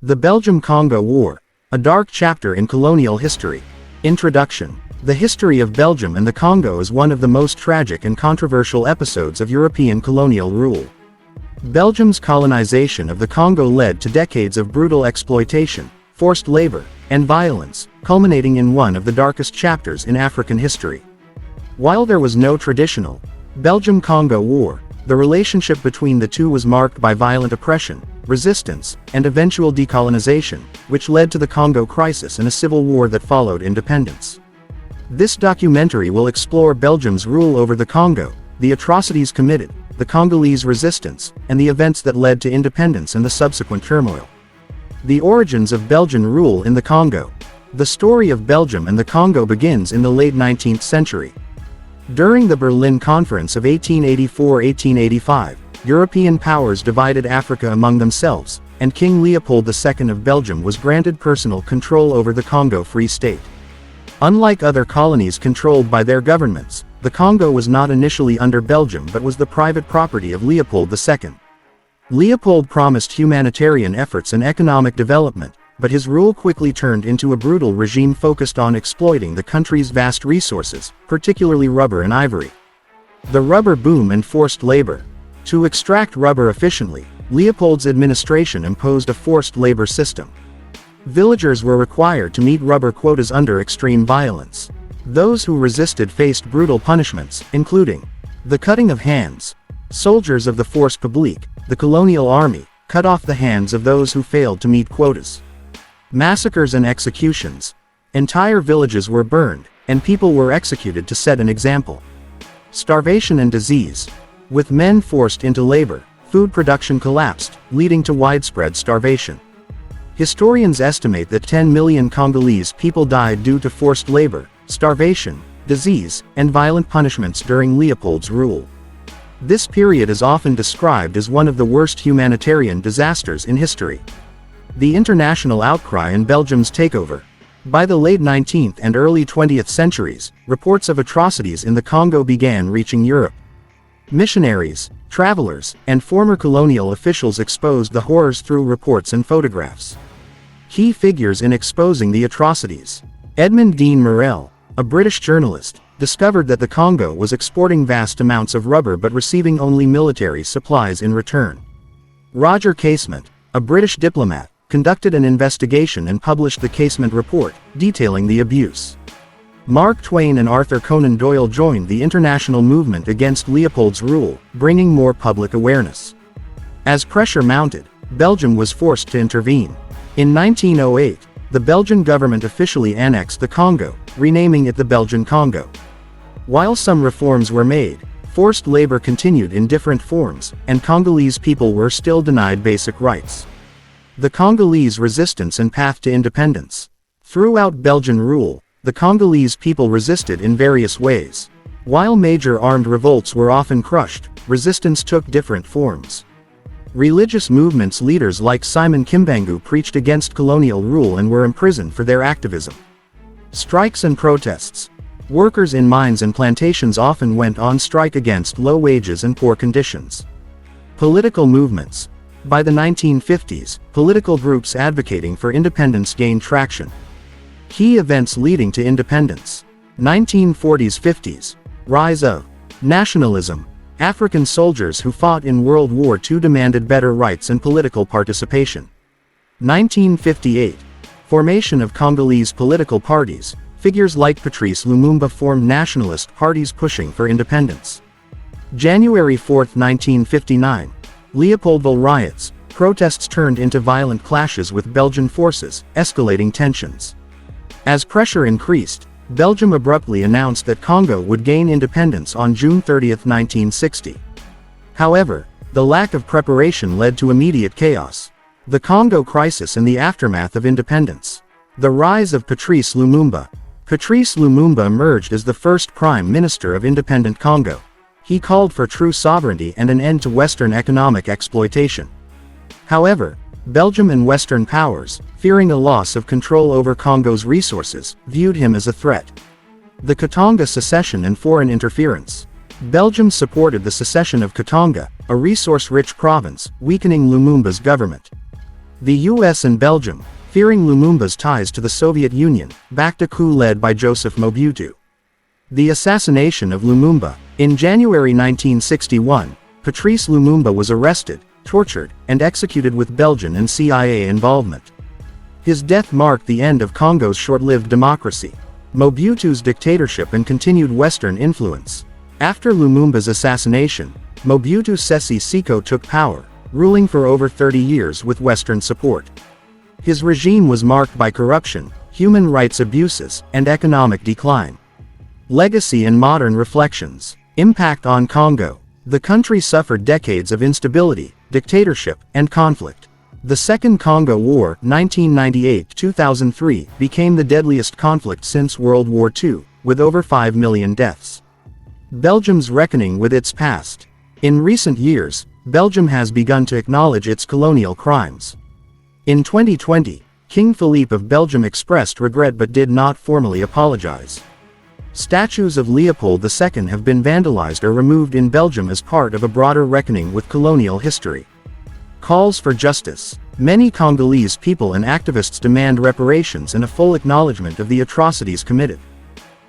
The Belgium-Congo War, a dark chapter in colonial history. Introduction. The history of Belgium and the Congo is one of the most tragic and controversial episodes of European colonial rule. Belgium's colonization of the Congo led to decades of brutal exploitation, forced labor, and violence, culminating in one of the darkest chapters in African history. While there was no traditional Belgium-Congo War, the relationship between the two was marked by violent oppression, resistance, and eventual decolonization, which led to the Congo crisis and a civil war that followed independence. This documentary will explore Belgium's rule over the Congo, the atrocities committed, the Congolese resistance, and the events that led to independence and the subsequent turmoil. The origins of Belgian rule in the Congo. The story of Belgium and the Congo begins in the late 19th century. During the Berlin Conference of 1884-1885, European powers divided Africa among themselves, and King Leopold II of Belgium was granted personal control over the Congo Free State. Unlike other colonies controlled by their governments, the Congo was not initially under Belgium but was the private property of Leopold II. Leopold promised humanitarian efforts and economic development, but his rule quickly turned into a brutal regime focused on exploiting the country's vast resources, particularly rubber and ivory. The rubber boom and forced labor. To extract rubber efficiently, Leopold's administration imposed a forced labor system. Villagers were required to meet rubber quotas under extreme violence. Those who resisted faced brutal punishments, including the cutting of hands. Soldiers of the Force Publique, the colonial army, cut off the hands of those who failed to meet quotas. Massacres and executions. Entire villages were burned, and people were executed to set an example. Starvation and disease. With men forced into labor, food production collapsed, leading to widespread starvation. Historians estimate that 10 million Congolese people died due to forced labor, starvation, disease, and violent punishments during Leopold's rule. This period is often described as one of the worst humanitarian disasters in history. The international outcry in Belgium's takeover. By the late 19th and early 20th centuries, reports of atrocities in the Congo began reaching Europe. Missionaries, travelers, and former colonial officials exposed the horrors through reports and photographs. Key figures in exposing the atrocities. Edmund Dean Morel, a British journalist, discovered that the Congo was exporting vast amounts of rubber but receiving only military supplies in return. Roger Casement, a British diplomat, conducted an investigation and published the Casement Report, detailing the abuse. Mark Twain and Arthur Conan Doyle joined the international movement against Leopold's rule, bringing more public awareness. As pressure mounted, Belgium was forced to intervene. In 1908, the Belgian government officially annexed the Congo, renaming it the Belgian Congo. While some reforms were made, forced labor continued in different forms, and Congolese people were still denied basic rights. The Congolese resistance and path to independence. Throughout Belgian rule, the Congolese people resisted in various ways. While major armed revolts were often crushed, resistance took different forms. Religious movements leaders like Simon Kimbangu preached against colonial rule and were imprisoned for their activism. Strikes and protests. Workers in mines and plantations often went on strike against low wages and poor conditions. Political movements. By the 1950s, political groups advocating for independence gained traction. Key events leading to independence. 1940s-50s. Rise of nationalism. African soldiers who fought in World War II demanded better rights and political participation. 1958. Formation of Congolese political parties. Figures like Patrice Lumumba formed nationalist parties pushing for independence. January 4, 1959. Leopoldville riots. Protests turned into violent clashes with Belgian forces, escalating tensions. As pressure increased, Belgium abruptly announced that Congo would gain independence on June 30, 1960. However, the lack of preparation led to immediate chaos. The Congo crisis and the aftermath of independence. The rise of Patrice Lumumba. Patrice Lumumba emerged as the first prime minister of independent Congo. He called for true sovereignty and an end to Western economic exploitation. However, Belgium and Western powers, fearing a loss of control over Congo's resources, viewed him as a threat. The Katanga secession and foreign interference. Belgium supported the secession of Katanga, a resource-rich province, weakening Lumumba's government. The US and Belgium, fearing Lumumba's ties to the Soviet Union, backed a coup led by Joseph Mobutu. The assassination of Lumumba. In January 1961, Patrice Lumumba was arrested, tortured, and executed with Belgian and CIA involvement. His death marked the end of Congo's short-lived democracy, Mobutu's dictatorship and continued Western influence. After Lumumba's assassination, Mobutu Sese Seko took power, ruling for over 30 years with Western support. His regime was marked by corruption, human rights abuses, and economic decline. Legacy and modern reflections. Impact on Congo. The country suffered decades of instability, dictatorship, and conflict. The Second Congo War, 1998-2003, became the deadliest conflict since World War II, with over 5 million deaths. Belgium's reckoning with its past. In recent years, Belgium has begun to acknowledge its colonial crimes. In 2020, King Philippe of Belgium expressed regret but did not formally apologize. Statues of Leopold II have been vandalized or removed in Belgium as part of a broader reckoning with colonial history. Calls for justice. Many Congolese people and activists demand reparations and a full acknowledgement of the atrocities committed.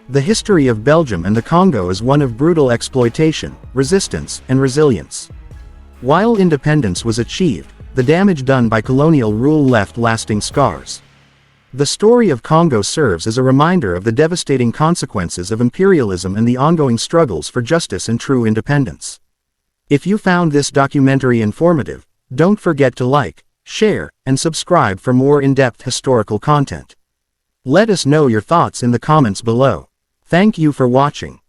The history of Belgium and the Congo is one of brutal exploitation, resistance, and resilience. While independence was achieved, the damage done by colonial rule left lasting scars. The story of Congo serves as a reminder of the devastating consequences of imperialism and the ongoing struggles for justice and true independence. If you found this documentary informative, don't forget to like, share, and subscribe for more in-depth historical content. Let us know your thoughts in the comments below. Thank you for watching.